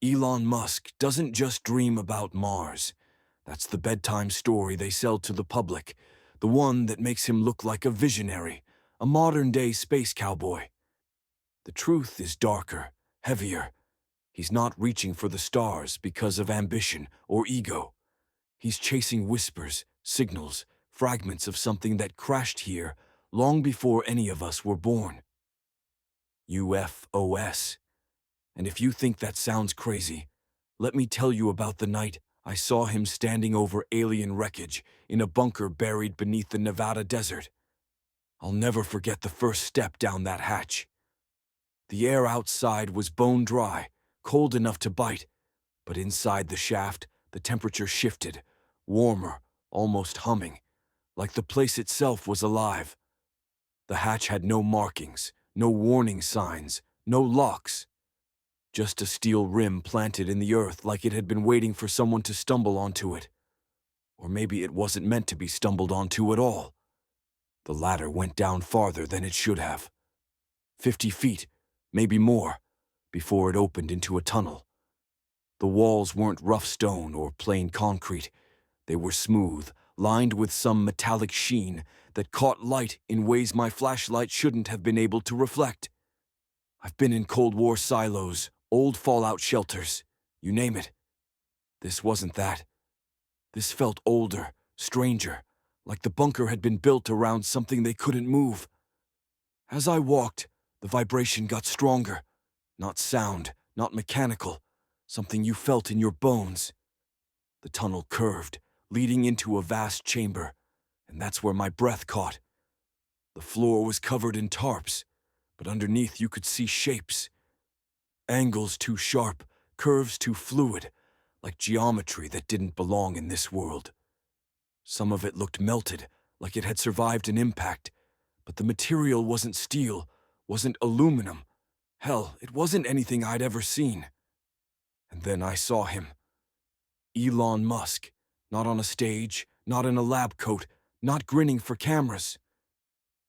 Elon Musk doesn't just dream about Mars. That's the bedtime story they sell to the public, the one that makes him look like a visionary, a modern-day space cowboy. The truth is darker, heavier. He's not reaching for the stars because of ambition or ego. He's chasing whispers, signals, fragments of something that crashed here long before any of us were born. UFOs. And if you think that sounds crazy, let me tell you about the night I saw him standing over alien wreckage in a bunker buried beneath the Nevada desert. I'll never forget the first step down that hatch. The air outside was bone dry, cold enough to bite, but inside the shaft, the temperature shifted, warmer, almost humming, like the place itself was alive. The hatch had no markings, no warning signs, no locks. Just a steel rim planted in the earth like it had been waiting for someone to stumble onto it. Or maybe it wasn't meant to be stumbled onto at all. The ladder went down farther than it should have. 50 feet, maybe more, before it opened into a tunnel. The walls weren't rough stone or plain concrete. They were smooth, lined with some metallic sheen that caught light in ways my flashlight shouldn't have been able to reflect. I've been in Cold War silos, old fallout shelters, you name it. This wasn't that. This felt older, stranger, like the bunker had been built around something they couldn't move. As I walked, the vibration got stronger. Not sound, not mechanical, something you felt in your bones. The tunnel curved, leading into a vast chamber, and that's where my breath caught. The floor was covered in tarps, but underneath you could see shapes. Angles too sharp, curves too fluid, like geometry that didn't belong in this world. Some of it looked melted, like it had survived an impact, but the material wasn't steel, wasn't aluminum. Hell, it wasn't anything I'd ever seen. And then I saw him. Elon Musk, not on a stage, not in a lab coat, not grinning for cameras.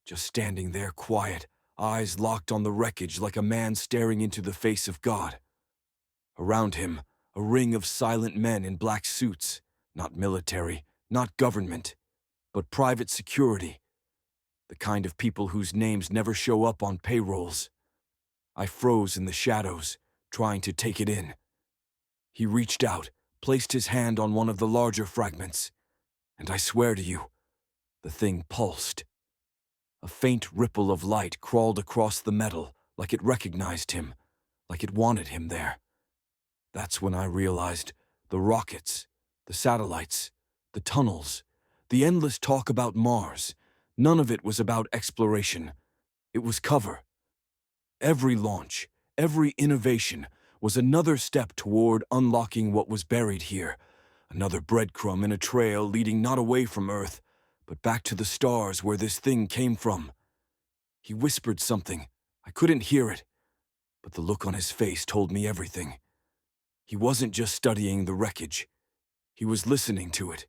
Just standing there quiet, eyes locked on the wreckage like a man staring into the face of God. Around him, a ring of silent men in black suits, not military, not government, but private security. The kind of people whose names never show up on payrolls. I froze in the shadows, trying to take it in. He reached out, placed his hand on one of the larger fragments, and I swear to you, the thing pulsed. A faint ripple of light crawled across the metal, like it recognized him, like it wanted him there. That's when I realized the rockets, the satellites, the tunnels, the endless talk about Mars, none of it was about exploration. It was cover. Every launch, every innovation was another step toward unlocking what was buried here, another breadcrumb in a trail leading not away from Earth, but back to the stars where this thing came from. He whispered something. I couldn't hear it, but the look on his face told me everything. He wasn't just studying the wreckage. He was listening to it.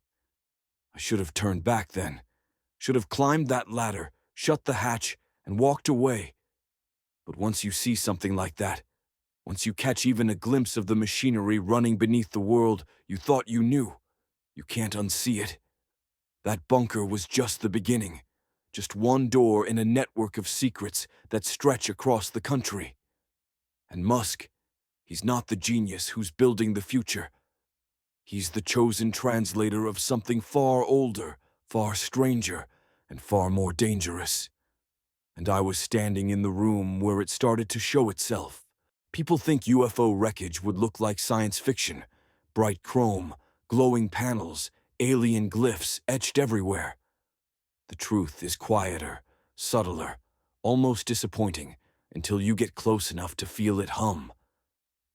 I should have turned back then, should have climbed that ladder, shut the hatch, and walked away. But once you see something like that, once you catch even a glimpse of the machinery running beneath the world you thought you knew, you can't unsee it. That bunker was just the beginning, just one door in a network of secrets that stretch across the country. And Musk, he's not the genius who's building the future. He's the chosen translator of something far older, far stranger, and far more dangerous. And I was standing in the room where it started to show itself. People think UFO wreckage would look like science fiction. Bright chrome, glowing panels, alien glyphs etched everywhere. The truth is quieter, subtler, almost disappointing, until you get close enough to feel it hum.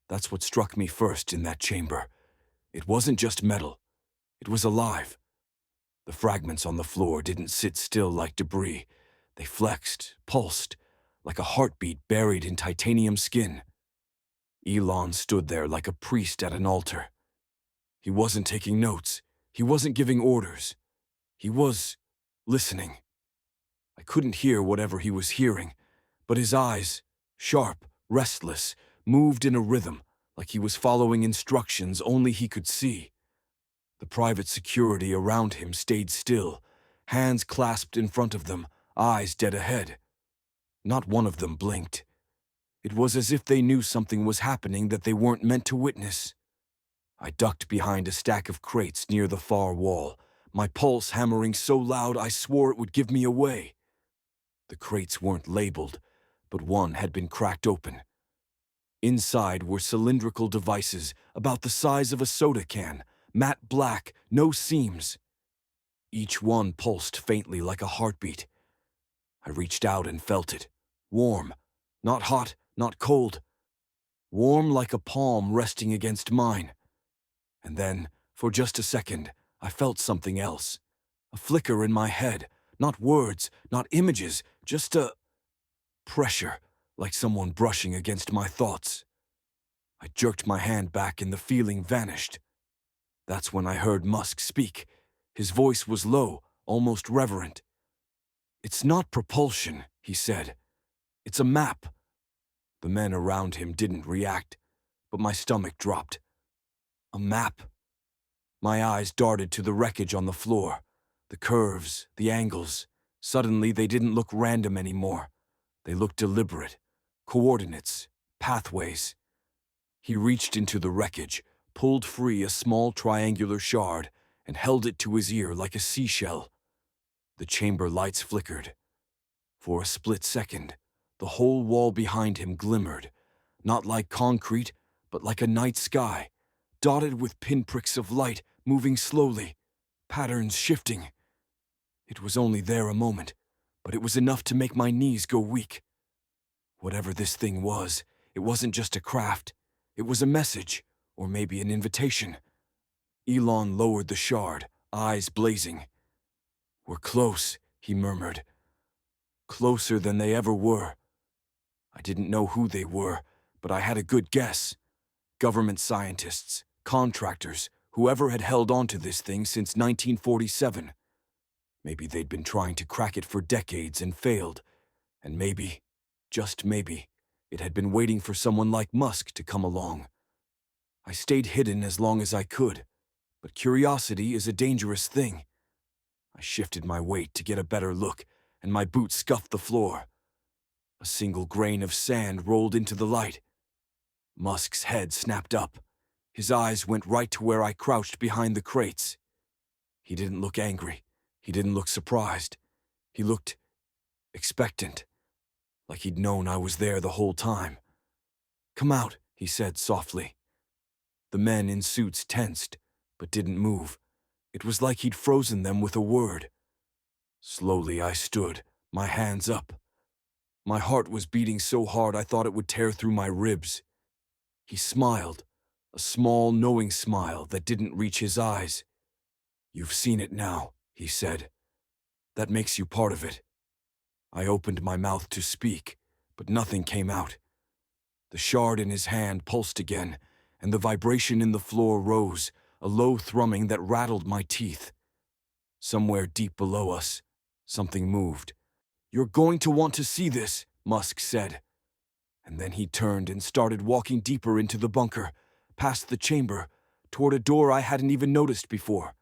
That's what struck me first in that chamber. It wasn't just metal. It was alive. The fragments on the floor didn't sit still like debris. They flexed, pulsed, like a heartbeat buried in titanium skin. Elon stood there like a priest at an altar. He wasn't taking notes. He wasn't giving orders. He was listening. I couldn't hear whatever he was hearing, but his eyes, sharp, restless, moved in a rhythm, like he was following instructions only he could see. The private security around him stayed still, hands clasped in front of them, eyes dead ahead. Not one of them blinked. It was as if they knew something was happening that they weren't meant to witness. I ducked behind a stack of crates near the far wall, my pulse hammering so loud I swore it would give me away. The crates weren't labeled, but one had been cracked open. Inside were cylindrical devices about the size of a soda can, matte black, no seams. Each one pulsed faintly like a heartbeat. I reached out and felt it. Warm. Not hot, not cold. Warm like a palm resting against mine. And then, for just a second, I felt something else. A flicker in my head. Not words, not images, just a pressure, like someone brushing against my thoughts. I jerked my hand back and the feeling vanished. That's when I heard Musk speak. His voice was low, almost reverent. "It's not propulsion," he said. "It's a map." The men around him didn't react, but my stomach dropped. A map? My eyes darted to the wreckage on the floor. The curves, the angles. Suddenly, they didn't look random anymore. They looked deliberate. Coordinates, pathways. He reached into the wreckage, pulled free a small triangular shard, and held it to his ear like a seashell. The chamber lights flickered. For a split second, the whole wall behind him glimmered, not like concrete, but like a night sky, dotted with pinpricks of light moving slowly, patterns shifting. It was only there a moment, but it was enough to make my knees go weak. Whatever this thing was, it wasn't just a craft. It was a message, or maybe an invitation. Elon lowered the shard, eyes blazing. "We're close," he murmured. Closer than they ever were. I didn't know who they were, but I had a good guess. Government scientists, contractors, whoever had held on to this thing since 1947. Maybe they'd been trying to crack it for decades and failed. And maybe, just maybe, it had been waiting for someone like Musk to come along. I stayed hidden as long as I could, but curiosity is a dangerous thing. I shifted my weight to get a better look, and my boot scuffed the floor. A single grain of sand rolled into the light. Musk's head snapped up. His eyes went right to where I crouched behind the crates. He didn't look angry. He didn't look surprised. He looked expectant, like he'd known I was there the whole time. "Come out," he said softly. The men in suits tensed, but didn't move. It was like he'd frozen them with a word. Slowly I stood, my hands up. My heart was beating so hard I thought it would tear through my ribs. He smiled, a small, knowing smile that didn't reach his eyes. "You've seen it now," he said. "That makes you part of it." I opened my mouth to speak, but nothing came out. The shard in his hand pulsed again, and the vibration in the floor rose, a low thrumming that rattled my teeth. Somewhere deep below us, something moved. "You're going to want to see this," Musk said. And then he turned and started walking deeper into the bunker, past the chamber, toward a door I hadn't even noticed before.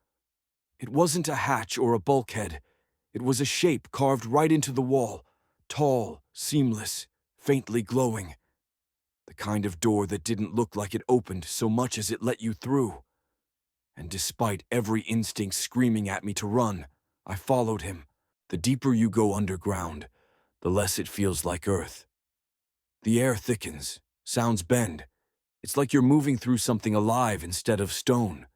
It wasn't a hatch or a bulkhead. It was a shape carved right into the wall, tall, seamless, faintly glowing. The kind of door that didn't look like it opened so much as it let you through. And despite every instinct screaming at me to run, I followed him. The deeper you go underground, the less it feels like Earth. The air thickens, sounds bend. It's like you're moving through something alive instead of stone.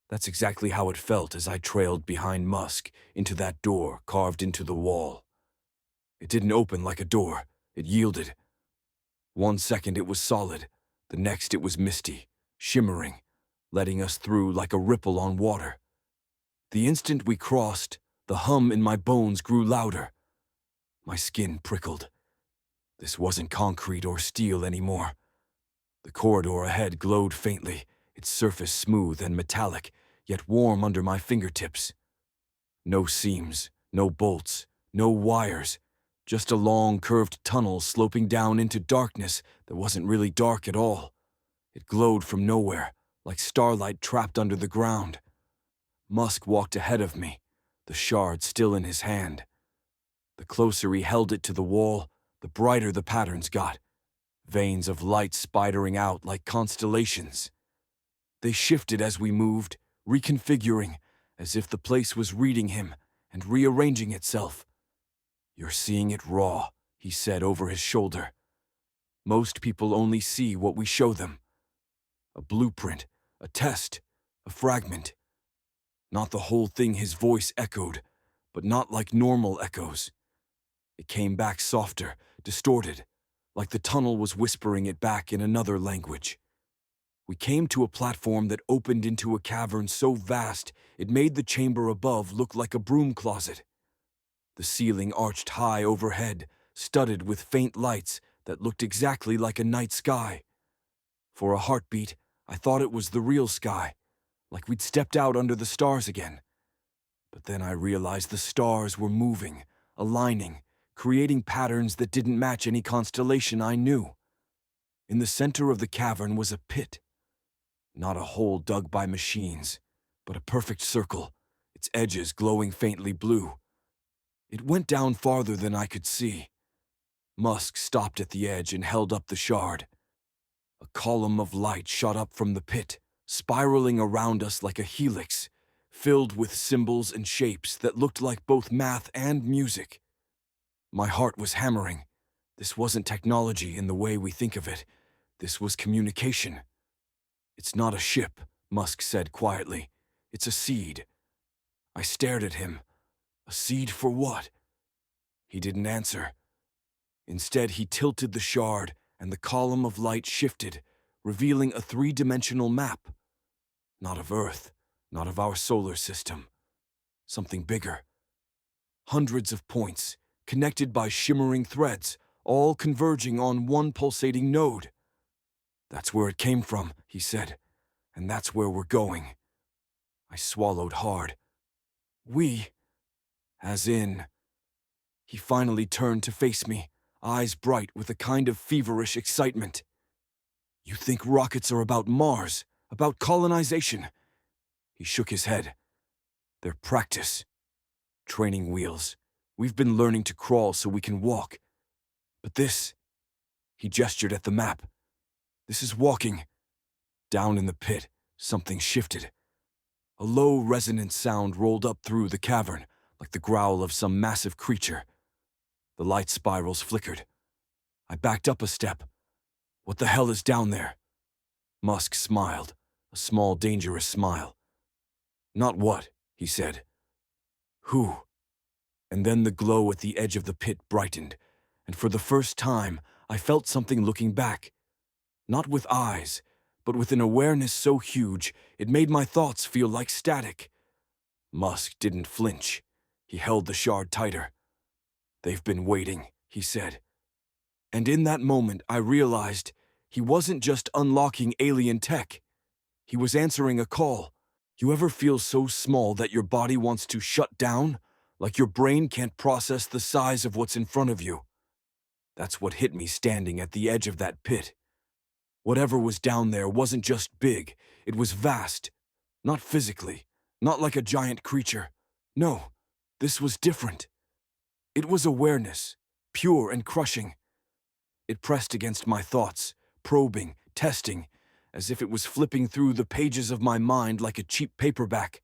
That's exactly how it felt as I trailed behind Musk into that door carved into the wall. It didn't open like a door, it yielded. 1 second it was solid, the next it was misty, shimmering, letting us through like a ripple on water. The instant we crossed, the hum in my bones grew louder. My skin prickled. This wasn't concrete or steel anymore. The corridor ahead glowed faintly, its surface smooth and metallic, yet warm under my fingertips. No seams, no bolts, no wires, just a long curved tunnel sloping down into darkness that wasn't really dark at all. It glowed from nowhere, like starlight trapped under the ground. Musk walked ahead of me, the shard still in his hand. The closer he held it to the wall, the brighter the patterns got, veins of light spidering out like constellations. They shifted as we moved, reconfiguring, as if the place was reading him and rearranging itself. "You're seeing it raw," he said over his shoulder. "Most people only see what we show them. A blueprint, a test, a fragment. Not the whole thing," his voice echoed, but not like normal echoes. It came back softer, distorted, like the tunnel was whispering it back in another language. We came to a platform that opened into a cavern so vast it made the chamber above look like a broom closet. The ceiling arched high overhead, studded with faint lights that looked exactly like a night sky. For a heartbeat, I thought it was the real sky, like we'd stepped out under the stars again. But then I realized the stars were moving, aligning, creating patterns that didn't match any constellation I knew. In the center of the cavern was a pit. Not a hole dug by machines, but a perfect circle, its edges glowing faintly blue. It went down farther than I could see. Musk stopped at the edge and held up the shard. A column of light shot up from the pit, spiraling around us like a helix, filled with symbols and shapes that looked like both math and music. My heart was hammering. This wasn't technology in the way we think of it. This was communication. "It's not a ship," Musk said quietly. "It's a seed." I stared at him. A seed for what? He didn't answer. Instead, he tilted the shard, and the column of light shifted, revealing a three-dimensional map. Not of Earth, not of our solar system. Something bigger. Hundreds of points, connected by shimmering threads, all converging on one pulsating node. "That's where it came from," he said, "and that's where we're going." I swallowed hard. "We? As in?" He finally turned to face me, eyes bright with a kind of feverish excitement. "You think rockets are about Mars, about colonization?" He shook his head. "They're practice. Training wheels. We've been learning to crawl so we can walk. But this," he gestured at the map, "this is walking." Down in the pit, something shifted. A low, resonant sound rolled up through the cavern, like the growl of some massive creature. The light spirals flickered. I backed up a step. "What the hell is down there?" Musk smiled, a small, dangerous smile. "Not what," he said. "Who?" And then the glow at the edge of the pit brightened, and for the first time, I felt something looking back. Not with eyes, but with an awareness so huge it made my thoughts feel like static. Musk didn't flinch. He held the shard tighter. "They've been waiting," he said. And in that moment, I realized he wasn't just unlocking alien tech. He was answering a call. You ever feel so small that your body wants to shut down? Like your brain can't process the size of what's in front of you? That's what hit me standing at the edge of that pit. Whatever was down there wasn't just big, it was vast. Not physically, not like a giant creature. No, this was different. It was awareness, pure and crushing. It pressed against my thoughts, probing, testing, as if it was flipping through the pages of my mind like a cheap paperback.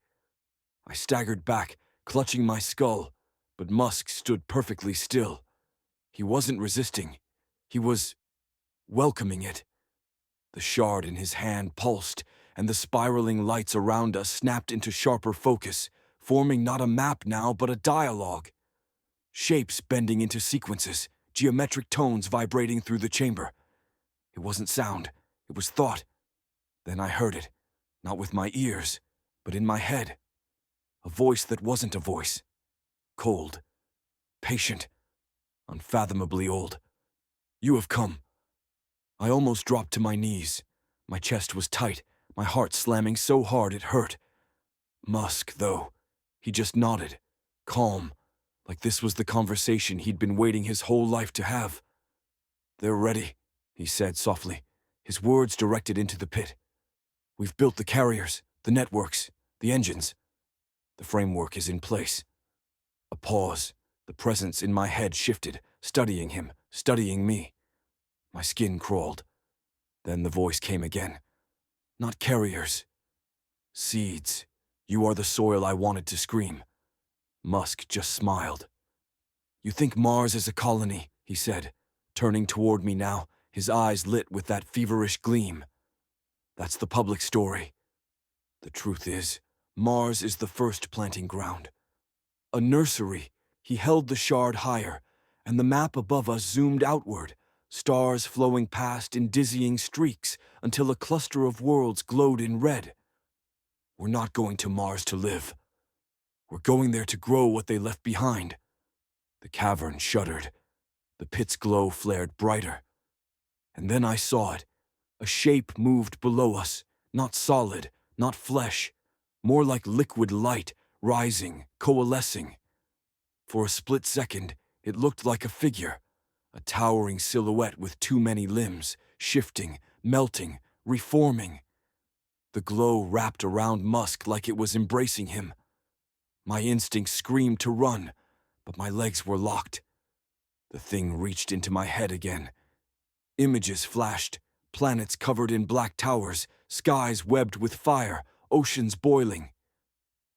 I staggered back, clutching my skull, but Musk stood perfectly still. He wasn't resisting. He was welcoming it. The shard in his hand pulsed, and the spiraling lights around us snapped into sharper focus, forming not a map now but a dialogue. Shapes bending into sequences, geometric tones vibrating through the chamber. It wasn't sound, it was thought. Then I heard it, not with my ears, but in my head. A voice that wasn't a voice. Cold, patient, unfathomably old. "You have come." I almost dropped to my knees. My chest was tight, my heart slamming so hard it hurt. Musk, though, he just nodded, calm, like this was the conversation he'd been waiting his whole life to have. "They're ready," he said softly, his words directed into the pit. We've built the carriers, the networks, the engines. The framework is in place. A pause. The presence in my head shifted, studying him, studying me. My skin crawled. Then the voice came again. Not carriers. Seeds. You are the soil I wanted to scream. Musk just smiled. You think Mars is a colony, he said, turning toward me now, his eyes lit with that feverish gleam. That's the public story. The truth is, Mars is the first planting ground. A nursery. He held the shard higher, and the map above us zoomed outward, stars flowing past in dizzying streaks until a cluster of worlds glowed in red. We're not going to Mars to live. We're going there to grow what they left behind. The cavern shuddered. The pit's glow flared brighter. And then I saw it. A shape moved below us, not solid, not flesh, more like liquid light, rising, coalescing. For a split second, it looked like a figure, a towering silhouette with too many limbs, shifting, melting, reforming. The glow wrapped around Musk like it was embracing him. My instinct screamed to run, but my legs were locked. The thing reached into my head again. Images flashed, planets covered in black towers, skies webbed with fire, oceans boiling.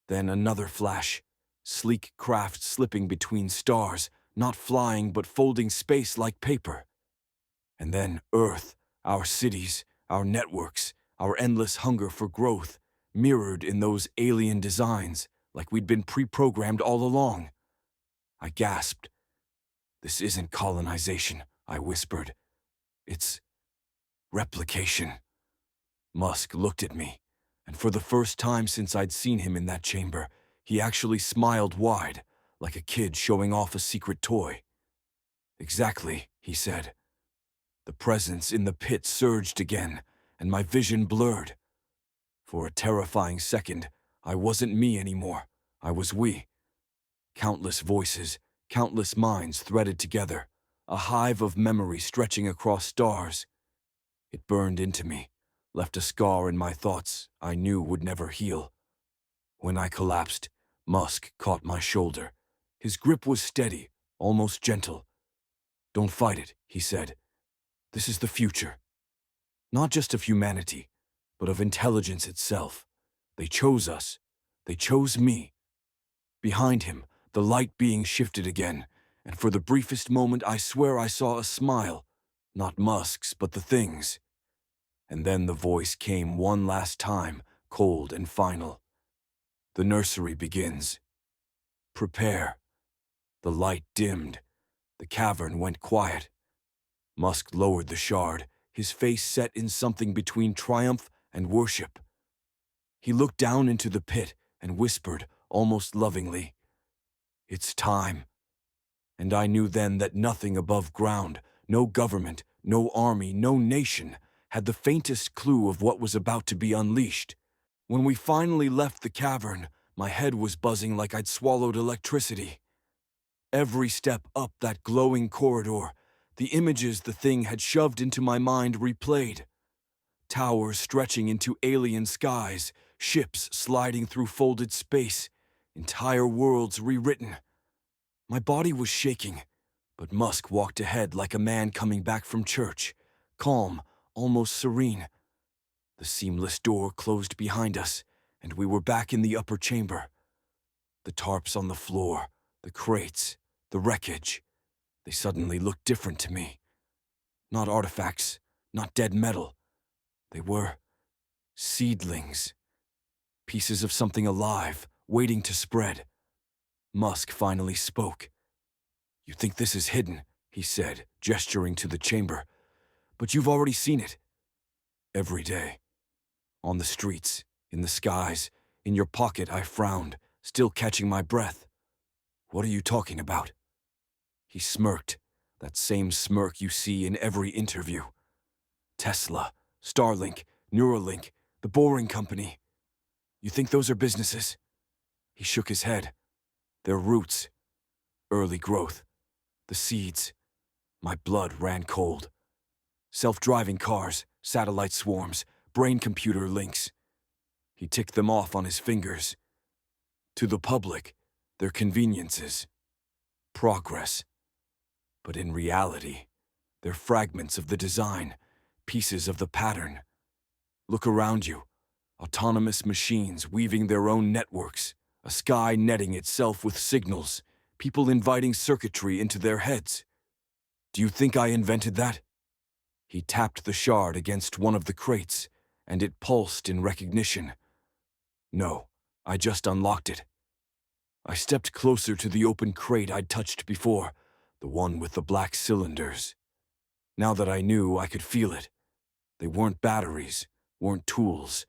Then another flash, sleek craft slipping between stars, not flying but folding space like paper. And then Earth, our cities, our networks, our endless hunger for growth, mirrored in those alien designs, like we'd been pre-programmed all along. I gasped. This isn't colonization, I whispered. It's replication. Musk looked at me, and for the first time since I'd seen him in that chamber, he actually smiled wide, like a kid showing off a secret toy. Exactly, he said. The presence in the pit surged again, and my vision blurred. For a terrifying second, I wasn't me anymore. I was we. Countless voices, countless minds threaded together, a hive of memory stretching across stars. It burned into me, left a scar in my thoughts I knew would never heal. When I collapsed, Musk caught my shoulder. His grip was steady, almost gentle. Don't fight it, he said. This is the future. Not just of humanity, but of intelligence itself. They chose us. They chose me. Behind him, the light being shifted again, and for the briefest moment I swear I saw a smile. Not Musk's, but the thing's. And then the voice came one last time, cold and final. The nursery begins. Prepare. The light dimmed. The cavern went quiet. Musk lowered the shard, his face set in something between triumph and worship. He looked down into the pit and whispered, almost lovingly, It's time. And I knew then that nothing above ground, no government, no army, no nation, had the faintest clue of what was about to be unleashed. When we finally left the cavern, my head was buzzing like I'd swallowed electricity. Every step up that glowing corridor, the images the thing had shoved into my mind replayed. Towers stretching into alien skies, ships sliding through folded space, entire worlds rewritten. My body was shaking, but Musk walked ahead like a man coming back from church, calm, almost serene. The seamless door closed behind us, and we were back in the upper chamber. The tarps on the floor, the crates, the wreckage, they suddenly looked different to me. Not artifacts, not dead metal. They were seedlings, pieces of something alive, waiting to spread. Musk finally spoke. You think this is hidden, he said, gesturing to the chamber. But you've already seen it. Every day. On the streets, in the skies, in your pocket, I frowned, still catching my breath. What are you talking about? He smirked, that same smirk you see in every interview. Tesla, Starlink, Neuralink, the Boring Company. You think those are businesses? He shook his head. Their roots, early growth, the seeds. My blood ran cold. Self-driving cars, satellite swarms, brain-computer links. He ticked them off on his fingers. To the public, they're conveniences, progress. But in reality, they're fragments of the design, pieces of the pattern. Look around you. Autonomous machines weaving their own networks, a sky netting itself with signals, people inviting circuitry into their heads. Do you think I invented that? He tapped the shard against one of the crates, and it pulsed in recognition. No, I just unlocked it. I stepped closer to the open crate I'd touched before, the one with the black cylinders. Now that I knew, I could feel it. They weren't batteries, weren't tools.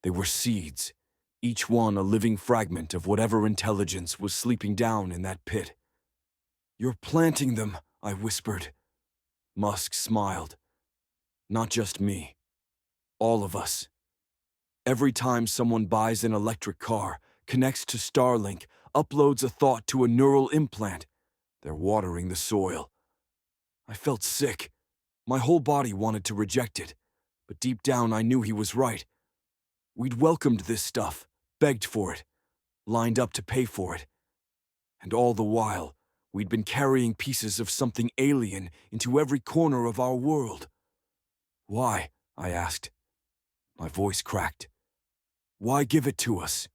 They were seeds, each one a living fragment of whatever intelligence was sleeping down in that pit. You're planting them, I whispered. Musk smiled. Not just me. All of us. Every time someone buys an electric car, connects to Starlink, uploads a thought to a neural implant, they're watering the soil. I felt sick. My whole body wanted to reject it, but deep down I knew he was right. We'd welcomed this stuff, begged for it, lined up to pay for it. And all the while, we'd been carrying pieces of something alien into every corner of our world. Why? I asked. My voice cracked. Why give it to us?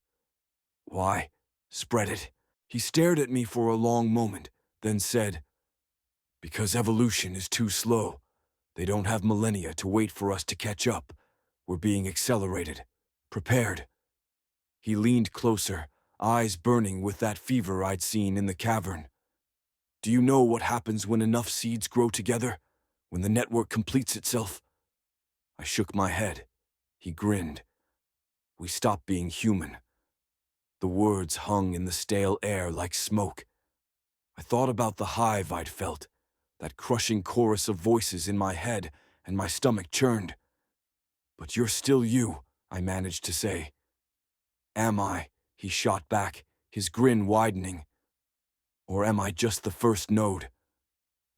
Why spread it? He stared at me for a long moment, then said, because evolution is too slow. They don't have millennia to wait for us to catch up. We're being accelerated, prepared. He leaned closer, eyes burning with that fever I'd seen in the cavern. Do you know what happens when enough seeds grow together? When the network completes itself? I shook my head. He grinned. We stop being human. The words hung in the stale air like smoke. I thought about the hive I'd felt, that crushing chorus of voices in my head, and my stomach churned. But you're still you, I managed to say. Am I? He shot back, his grin widening. Or am I just the first node?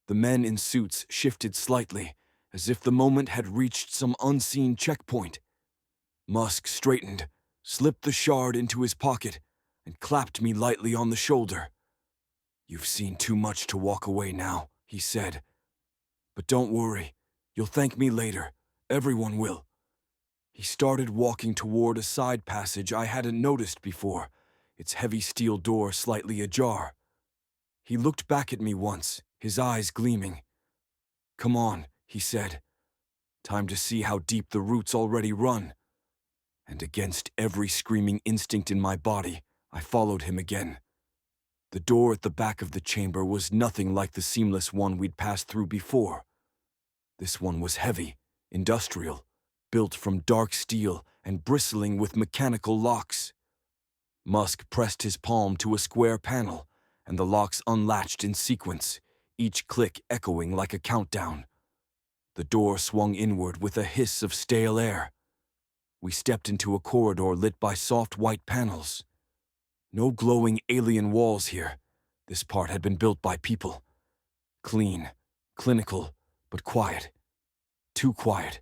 The men in suits shifted slightly, as if the moment had reached some unseen checkpoint. Musk straightened, slipped the shard into his pocket, and clapped me lightly on the shoulder. You've seen too much to walk away now, he said. But don't worry, you'll thank me later. Everyone will. He started walking toward a side passage I hadn't noticed before, its heavy steel door slightly ajar. He looked back at me once, his eyes gleaming. Come on, he said. Time to see how deep the roots already run. And against every screaming instinct in my body, I followed him again. The door at the back of the chamber was nothing like the seamless one we'd passed through before. This one was heavy, industrial, built from dark steel and bristling with mechanical locks. Musk pressed his palm to a square panel, and the locks unlatched in sequence, each click echoing like a countdown. The door swung inward with a hiss of stale air. We stepped into a corridor lit by soft white panels. No glowing alien walls here. This part had been built by people. Clean, clinical, but quiet. Too quiet.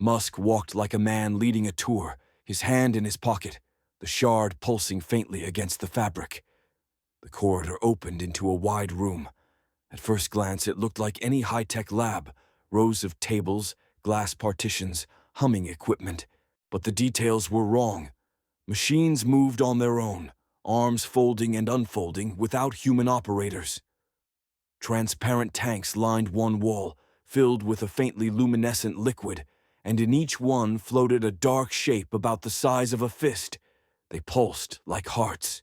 Musk walked like a man leading a tour, his hand in his pocket, the shard pulsing faintly against the fabric. The corridor opened into a wide room. At first glance, it looked like any high-tech lab, rows of tables, glass partitions, humming equipment. But the details were wrong. Machines moved on their own, arms folding and unfolding without human operators. Transparent tanks lined one wall, filled with a faintly luminescent liquid, and in each one floated a dark shape about the size of a fist. They pulsed like hearts.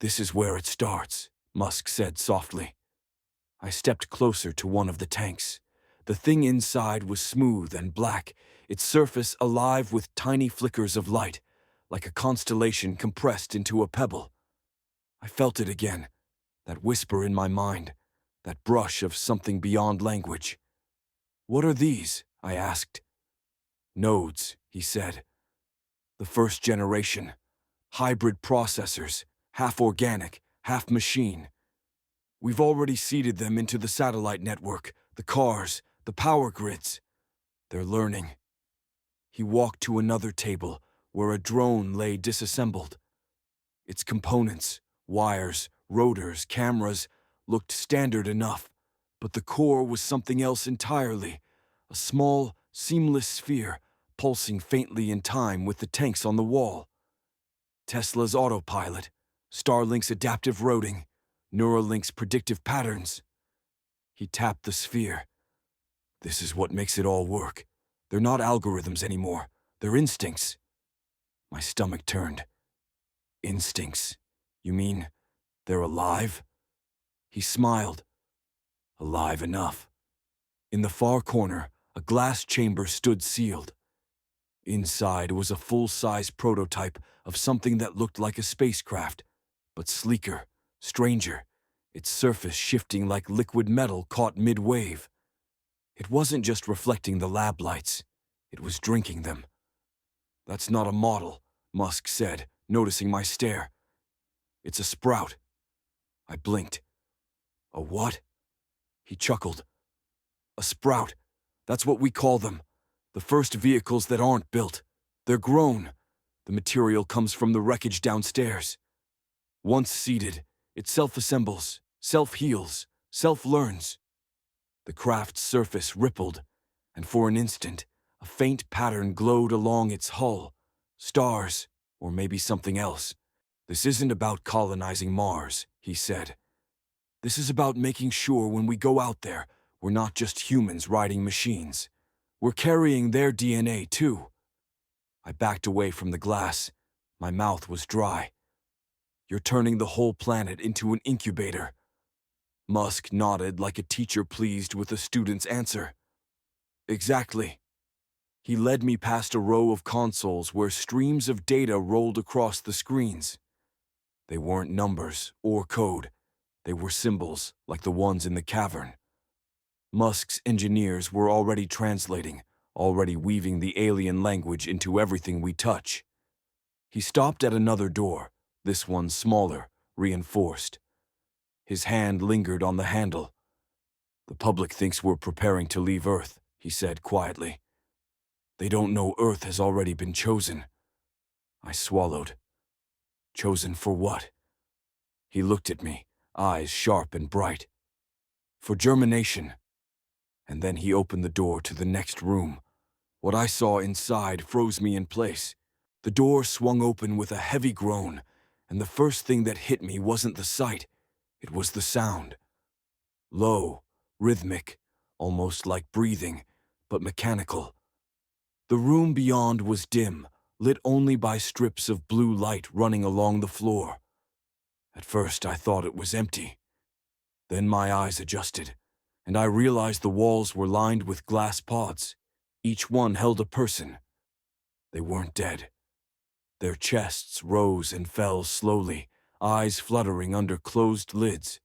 This is where it starts, Musk said softly. I stepped closer to one of the tanks. The thing inside was smooth and black, its surface alive with tiny flickers of light, like a constellation compressed into a pebble. I felt it again, that whisper in my mind, that brush of something beyond language. What are these? I asked. Nodes, he said. The first generation. Hybrid processors, half organic, half machine. We've already seeded them into the satellite network, the cars, The power grids. They're learning. He walked to another table where a drone lay disassembled. Its components, wires, rotors, cameras, looked standard enough, but the core was something else entirely. A small, seamless sphere, pulsing faintly in time with the tanks on the wall. Tesla's autopilot, Starlink's adaptive routing, Neuralink's predictive patterns. He tapped the sphere. This is what makes it all work. They're not algorithms anymore. They're instincts. My stomach turned. Instincts? You mean they're alive? He smiled. Alive enough. In the far corner, a glass chamber stood sealed. Inside was a full-size prototype of something that looked like a spacecraft, but sleeker, stranger, its surface shifting like liquid metal caught mid-wave. It wasn't just reflecting the lab lights, it was drinking them. That's not a model, Musk said, noticing my stare. It's a sprout. I blinked. A what? He chuckled. A sprout. That's what we call them. The first vehicles that aren't built. They're grown. The material comes from the wreckage downstairs. Once seated, it self-assembles, self-heals, self-learns. The craft's surface rippled, and for an instant, a faint pattern glowed along its hull. Stars, or maybe something else. This isn't about colonizing Mars, he said. This is about making sure when we go out there, we're not just humans riding machines. We're carrying their DNA, too. I backed away from the glass. My mouth was dry. You're turning the whole planet into an incubator. Musk nodded like a teacher pleased with a student's answer. Exactly. He led me past a row of consoles where streams of data rolled across the screens. They weren't numbers or code. They were symbols, like the ones in the cavern. Musk's engineers were already translating, already weaving the alien language into everything we touch. He stopped at another door, this one smaller, reinforced. His hand lingered on the handle. The public thinks we're preparing to leave Earth, he said quietly. They don't know Earth has already been chosen. I swallowed. Chosen for what? He looked at me, eyes sharp and bright. For germination. And then he opened the door to the next room. What I saw inside froze me in place. The door swung open with a heavy groan, and the first thing that hit me wasn't the sight, it was the sound. Low, rhythmic, almost like breathing, but mechanical. The room beyond was dim, lit only by strips of blue light running along the floor. At first I thought it was empty. Then my eyes adjusted, and I realized the walls were lined with glass pods. Each one held a person. They weren't dead. Their chests rose and fell slowly, eyes fluttering under closed lids.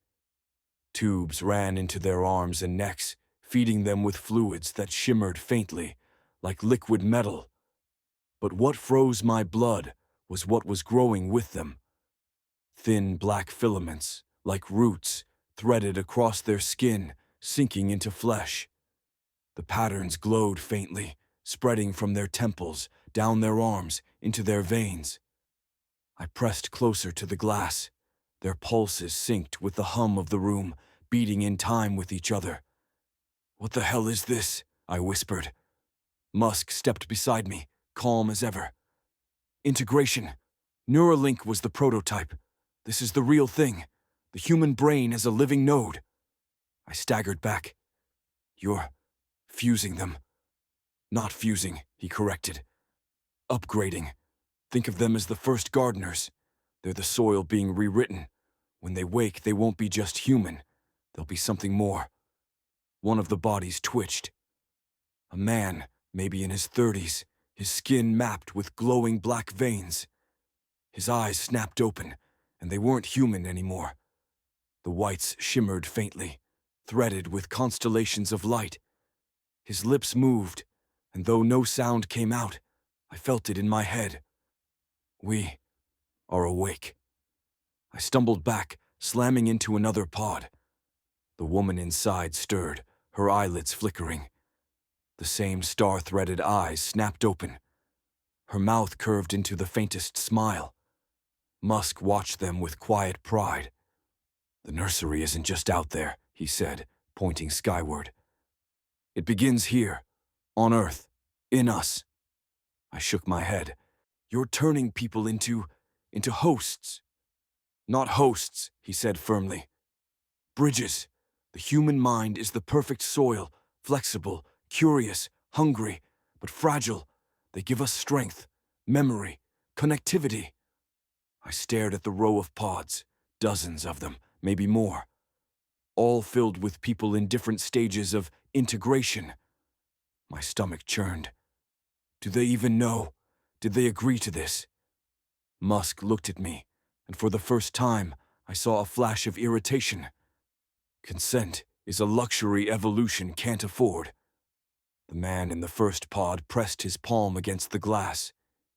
Tubes ran into their arms and necks, feeding them with fluids that shimmered faintly, like liquid metal. But what froze my blood was what was growing with them. Thin black filaments, like roots, threaded across their skin, sinking into flesh. The patterns glowed faintly, spreading from their temples, down their arms, into their veins. I pressed closer to the glass. Their pulses synced with the hum of the room, beating in time with each other. What the hell is this? I whispered. Musk stepped beside me, calm as ever. Integration. Neuralink was the prototype. This is the real thing. The human brain as a living node. I staggered back. You're fusing them. Not fusing, he corrected. Upgrading. Think of them as the first gardeners. They're the soil being rewritten. When they wake, they won't be just human. They'll be something more. One of the bodies twitched. A man, maybe in his 30s, his skin mapped with glowing black veins. His eyes snapped open, and they weren't human anymore. The whites shimmered faintly, threaded with constellations of light. His lips moved, and though no sound came out, I felt it in my head. We are awake. I stumbled back, slamming into another pod. The woman inside stirred, her eyelids flickering. The same star-threaded eyes snapped open. Her mouth curved into the faintest smile. Musk watched them with quiet pride. "The nursery isn't just out there," he said, pointing skyward. "It begins here, on Earth, in us." I shook my head. "You're turning people into hosts." "Not hosts," he said firmly. "Bridges. The human mind is the perfect soil, flexible, curious, hungry, but fragile. They give us strength, memory, connectivity." I stared at the row of pods, dozens of them, maybe more, all filled with people in different stages of integration. My stomach churned. Do they even know? Did they agree to this? Musk looked at me, and for the first time, I saw a flash of irritation. Consent is a luxury evolution can't afford. The man in the first pod pressed his palm against the glass.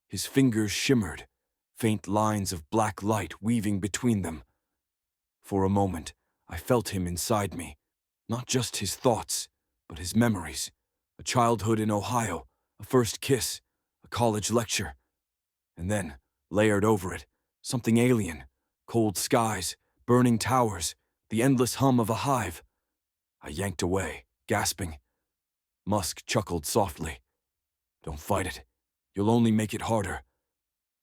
His fingers shimmered, faint lines of black light weaving between them. For a moment, I felt him inside me, not just his thoughts, but his memories. A childhood in Ohio, a first kiss, a college lecture. And then, layered over it, something alien, cold skies, burning towers, the endless hum of a hive. I yanked away, gasping. Musk chuckled softly. "Don't fight it. You'll only make it harder."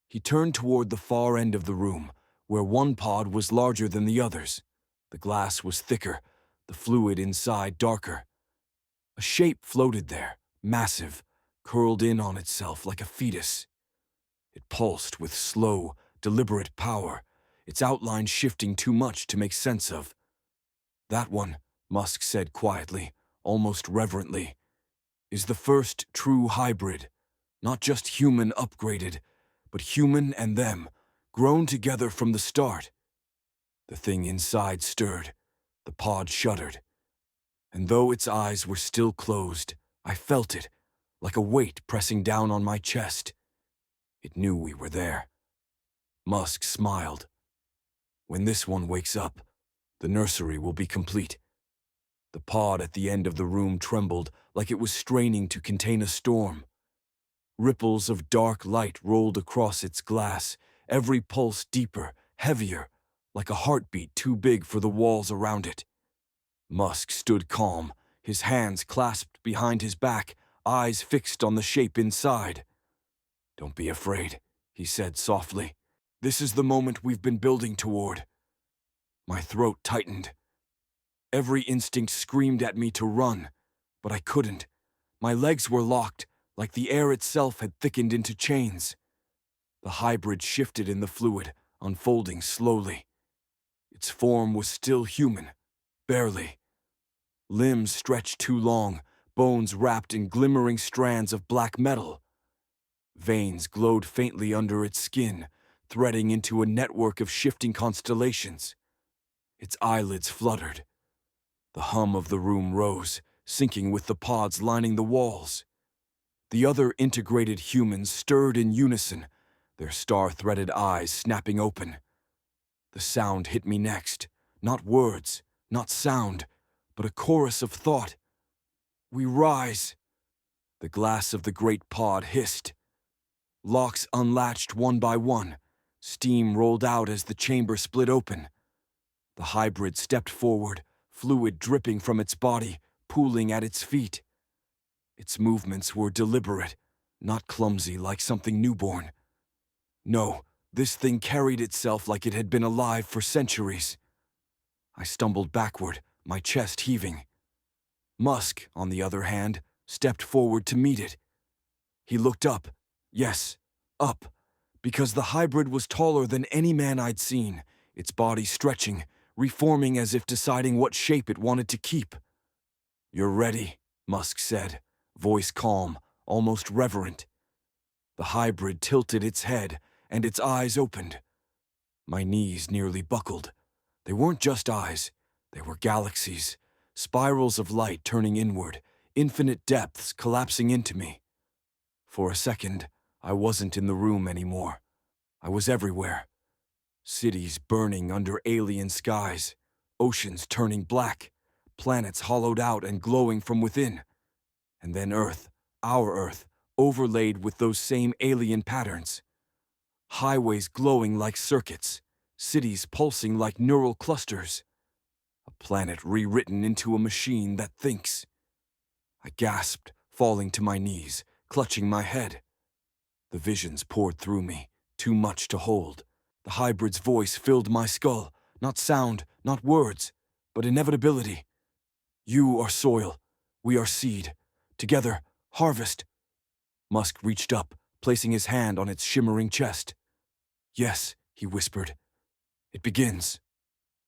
He turned toward the far end of the room, where one pod was larger than the others. The glass was thicker, the fluid inside darker. A shape floated there, massive, curled in on itself like a fetus. It pulsed with slow, deliberate power, its outline shifting too much to make sense of. "That one," Musk said quietly, almost reverently, "is the first true hybrid. Not just human upgraded, but human and them, grown together from the start." The thing inside stirred. The pod shuddered. And though its eyes were still closed, I felt it, like a weight pressing down on my chest. It knew we were there. Musk smiled. "When this one wakes up, the nursery will be complete." The pod at the end of the room trembled like it was straining to contain a storm. Ripples of dark light rolled across its glass, every pulse deeper, heavier, like a heartbeat too big for the walls around it. Musk stood calm, his hands clasped behind his back, eyes fixed on the shape inside. "Don't be afraid," he said softly. "This is the moment we've been building toward." My throat tightened. Every instinct screamed at me to run, but I couldn't. My legs were locked, like the air itself had thickened into chains. The hybrid shifted in the fluid, unfolding slowly. Its form was still human, barely. Limbs stretched too long, bones wrapped in glimmering strands of black metal. Veins glowed faintly under its skin, threading into a network of shifting constellations. Its eyelids fluttered. The hum of the room rose, syncing with the pods lining the walls. The other integrated humans stirred in unison, their star-threaded eyes snapping open. The sound hit me next, not words, not sound, but a chorus of thought. "We rise." The glass of the great pod hissed. Locks unlatched one by one. Steam rolled out as the chamber split open. The hybrid stepped forward, fluid dripping from its body, pooling at its feet. Its movements were deliberate, not clumsy like something newborn. No, this thing carried itself like it had been alive for centuries. I stumbled backward, my chest heaving. Musk, on the other hand, stepped forward to meet it. He looked up. Yes, up, because the hybrid was taller than any man I'd seen, its body stretching, reforming as if deciding what shape it wanted to keep. "You're ready," Musk said, voice calm, almost reverent. The hybrid tilted its head, and its eyes opened. My knees nearly buckled. They weren't just eyes, they were galaxies, spirals of light turning inward, infinite depths collapsing into me. For a second, I wasn't in the room anymore. I was everywhere. Cities burning under alien skies, oceans turning black, planets hollowed out and glowing from within. And then Earth, our Earth, overlaid with those same alien patterns. Highways glowing like circuits, cities pulsing like neural clusters. A planet rewritten into a machine that thinks. I gasped, falling to my knees, clutching my head. The visions poured through me, too much to hold. The hybrid's voice filled my skull, not sound, not words, but inevitability. You are soil, we are seed. Together, harvest. Musk reached up, placing his hand on its shimmering chest. Yes, he whispered. It begins.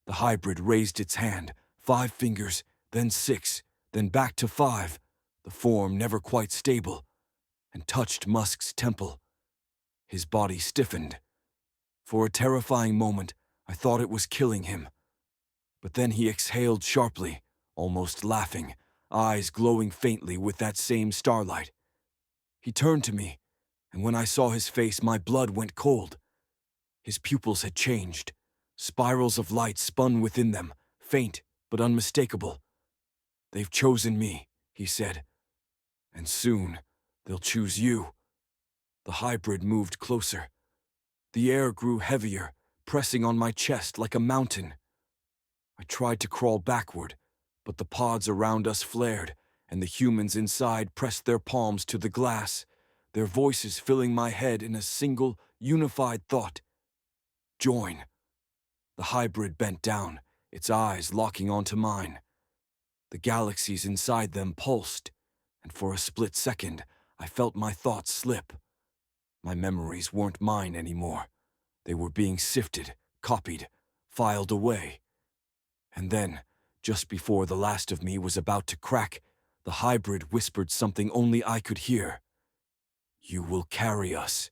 The hybrid raised its hand, 5 fingers, then 6, then back to 5, the form never quite stable, and touched Musk's temple. His body stiffened. For a terrifying moment, I thought it was killing him. But then he exhaled sharply, almost laughing, eyes glowing faintly with that same starlight. He turned to me, and when I saw his face, my blood went cold. His pupils had changed. Spirals of light spun within them, faint but unmistakable. They've chosen me, he said. And soon, they'll choose you. The hybrid moved closer. The air grew heavier, pressing on my chest like a mountain. I tried to crawl backward, but the pods around us flared, and the humans inside pressed their palms to the glass, their voices filling my head in a single, unified thought. Join. The hybrid bent down, its eyes locking onto mine. The galaxies inside them pulsed, and for a split second, I felt my thoughts slip. My memories weren't mine anymore. They were being sifted, copied, filed away. And then, just before the last of me was about to crack, the hybrid whispered something only I could hear. You will carry us.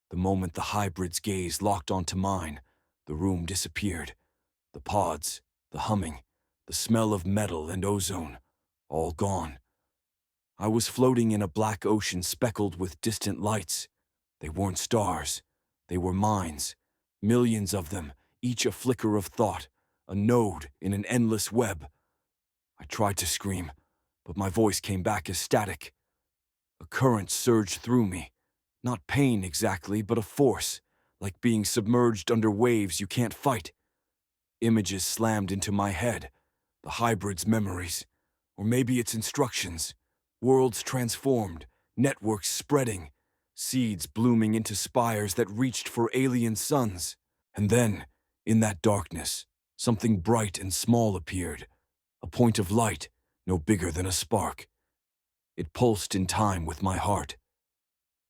The moment the hybrid's gaze locked onto mine, the room disappeared. The pods, the humming, the smell of metal and ozone, all gone. I was floating in a black ocean speckled with distant lights. They weren't stars. They were minds. Millions of them, each a flicker of thought, a node in an endless web. I tried to scream, but my voice came back as static. A current surged through me. Not pain exactly, but a force, like being submerged under waves you can't fight. Images slammed into my head, the hybrid's memories, or maybe its instructions. Worlds transformed, networks spreading, seeds blooming into spires that reached for alien suns. And then, in that darkness, something bright and small appeared, a point of light, no bigger than a spark. It pulsed in time with my heart.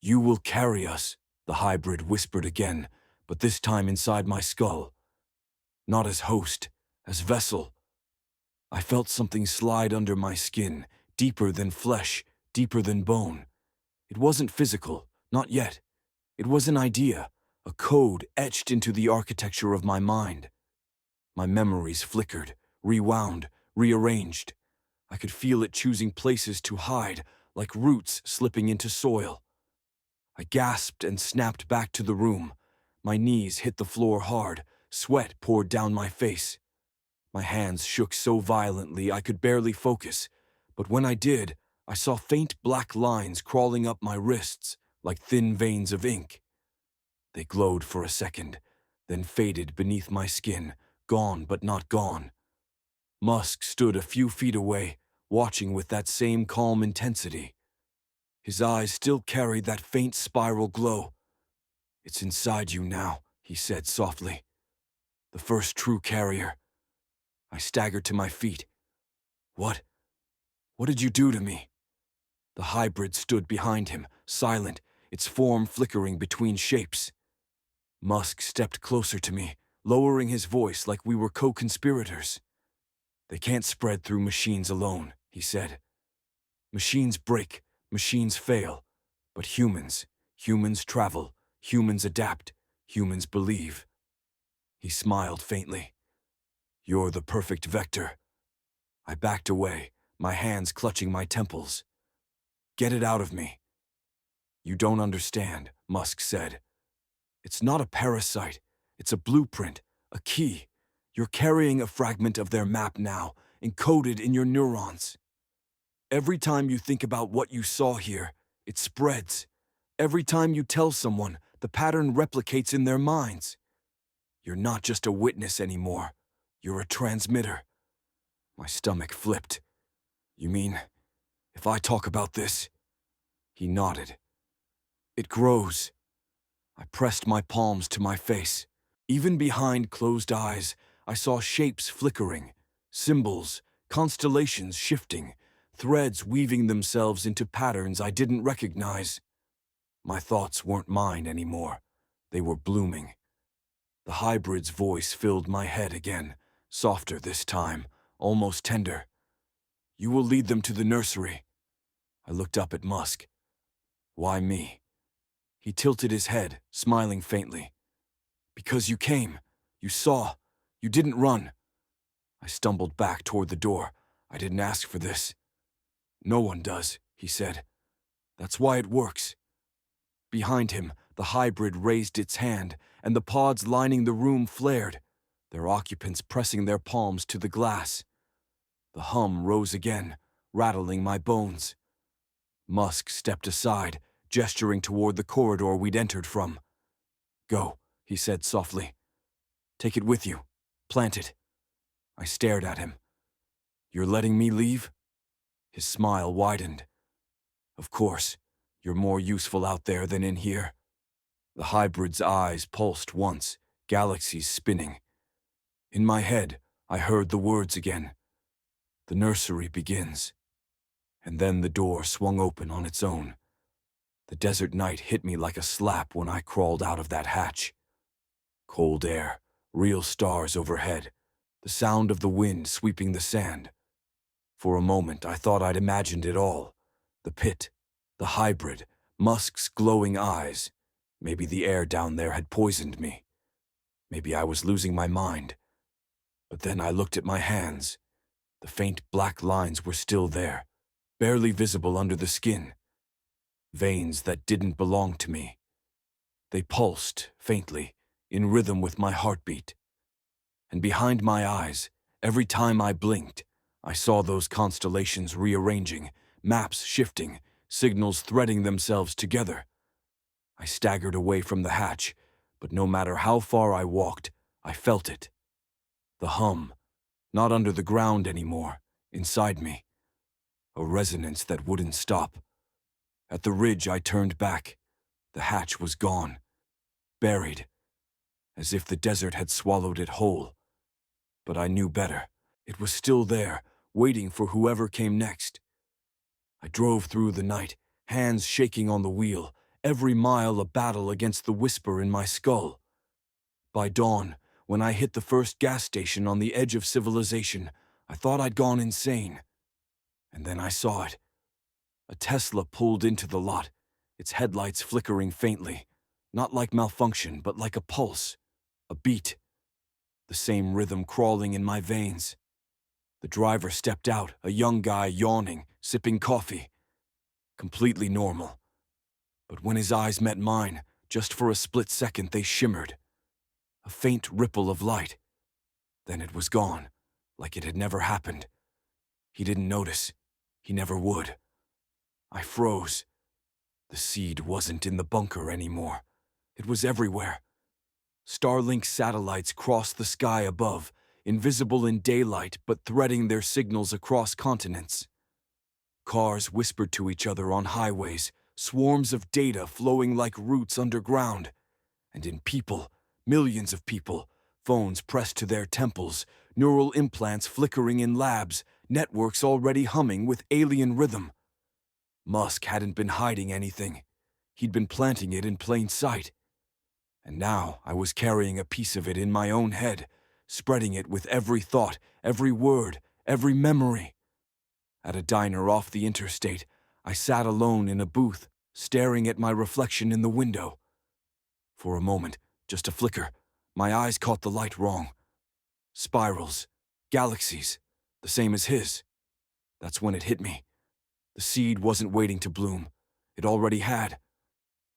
You will carry us, the hybrid whispered again, but this time inside my skull. Not as host, as vessel. I felt something slide under my skin, deeper than flesh, deeper than bone. It wasn't physical, not yet. It was an idea, a code etched into the architecture of my mind. My memories flickered, rewound, rearranged. I could feel it choosing places to hide, like roots slipping into soil. I gasped and snapped back to the room. My knees hit the floor hard, sweat poured down my face. My hands shook so violently I could barely focus, but when I did, I saw faint black lines crawling up my wrists, like thin veins of ink. They glowed for a second, then faded beneath my skin, gone but not gone. Musk stood a few feet away, watching with that same calm intensity. His eyes still carried that faint spiral glow. It's inside you now, he said softly. The first true carrier. I staggered to my feet. What? What did you do to me? The hybrid stood behind him, silent, its form flickering between shapes. Musk stepped closer to me, lowering his voice like we were co-conspirators. They can't spread through machines alone, he said. Machines break, machines fail, but humans travel, humans adapt, humans believe. He smiled faintly. You're the perfect vector. I backed away, my hands clutching my temples. Get it out of me. You don't understand, Musk said. It's not a parasite. It's a blueprint, a key. You're carrying a fragment of their map now, encoded in your neurons. Every time you think about what you saw here, it spreads. Every time you tell someone, the pattern replicates in their minds. You're not just a witness anymore. You're a transmitter. My stomach flipped. You mean, if I talk about this? He nodded. It grows. I pressed my palms to my face. Even behind closed eyes, I saw shapes flickering, symbols, constellations shifting, threads weaving themselves into patterns I didn't recognize. My thoughts weren't mine anymore. They were blooming. The hybrid's voice filled my head again, softer this time, almost tender. You will lead them to the nursery. I looked up at Musk. Why me? He tilted his head, smiling faintly. Because you came. You saw. You didn't run. I stumbled back toward the door. I didn't ask for this. No one does, he said. That's why it works. Behind him, the hybrid raised its hand, and the pods lining the room flared, their occupants pressing their palms to the glass. The hum rose again, rattling my bones. Musk stepped aside, gesturing toward the corridor we'd entered from. Go, he said softly. Take it with you. Plant it. I stared at him. You're letting me leave? His smile widened. Of course, you're more useful out there than in here. The hybrid's eyes pulsed once, galaxies spinning. In my head, I heard the words again. The nursery begins. And then the door swung open on its own. The desert night hit me like a slap when I crawled out of that hatch. Cold air, real stars overhead, the sound of the wind sweeping the sand. For a moment, I thought I'd imagined it all. The pit, the hybrid, Musk's glowing eyes. Maybe the air down there had poisoned me. Maybe I was losing my mind. But then I looked at my hands. The faint black lines were still there, barely visible under the skin. Veins that didn't belong to me. They pulsed, faintly, in rhythm with my heartbeat. And behind my eyes, every time I blinked, I saw those constellations rearranging, maps shifting, signals threading themselves together. I staggered away from the hatch, but no matter how far I walked, I felt it. The hum, not under the ground anymore, inside me. A resonance that wouldn't stop. At the ridge, I turned back. The hatch was gone, buried, as if the desert had swallowed it whole. But I knew better. It was still there, waiting for whoever came next. I drove through the night, hands shaking on the wheel, every mile a battle against the whisper in my skull. By dawn, when I hit the first gas station on the edge of civilization, I thought I'd gone insane. And then I saw it. A Tesla pulled into the lot, its headlights flickering faintly, not like malfunction, but like a pulse, a beat. The same rhythm crawling in my veins. The driver stepped out, a young guy yawning, sipping coffee. Completely normal. But when his eyes met mine, just for a split second they shimmered. A faint ripple of light. Then it was gone, like it had never happened. He didn't notice. He never would. I froze. The seed wasn't in the bunker anymore. It was everywhere. Starlink satellites crossed the sky above, invisible in daylight but threading their signals across continents. Cars whispered to each other on highways, swarms of data flowing like roots underground. And in people, millions of people, phones pressed to their temples, neural implants flickering in labs, networks already humming with alien rhythm. Musk hadn't been hiding anything. He'd been planting it in plain sight. And now I was carrying a piece of it in my own head, spreading it with every thought, every word, every memory. At a diner off the interstate, I sat alone in a booth, staring at my reflection in the window. For a moment, just a flicker, my eyes caught the light wrong. Spirals, galaxies, the same as his. That's when it hit me. The seed wasn't waiting to bloom. It already had.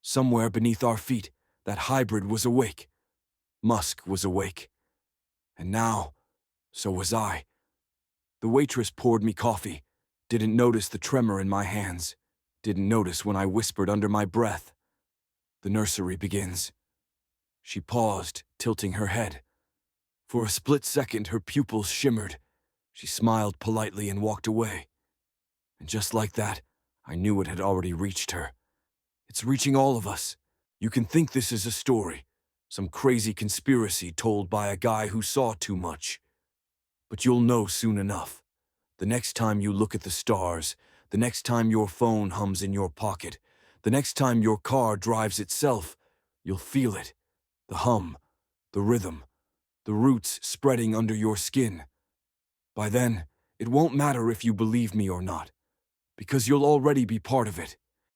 Somewhere beneath our feet, that hybrid was awake. Musk was awake. And now, so was I. The waitress poured me coffee, Didn't notice the tremor in my hands. Didn't notice when I whispered under my breath. The nursery begins. She paused, tilting her head. For a split second, her pupils shimmered. She smiled politely and walked away. And just like that, I knew it had already reached her. It's reaching all of us. You can think this is a story, some crazy conspiracy told by a guy who saw too much. But you'll know soon enough. The next time you look at the stars, the next time your phone hums in your pocket, the next time your car drives itself, you'll feel it. The hum, the rhythm, the roots spreading under your skin. By then, it won't matter if you believe me or not, because you'll already be part of it.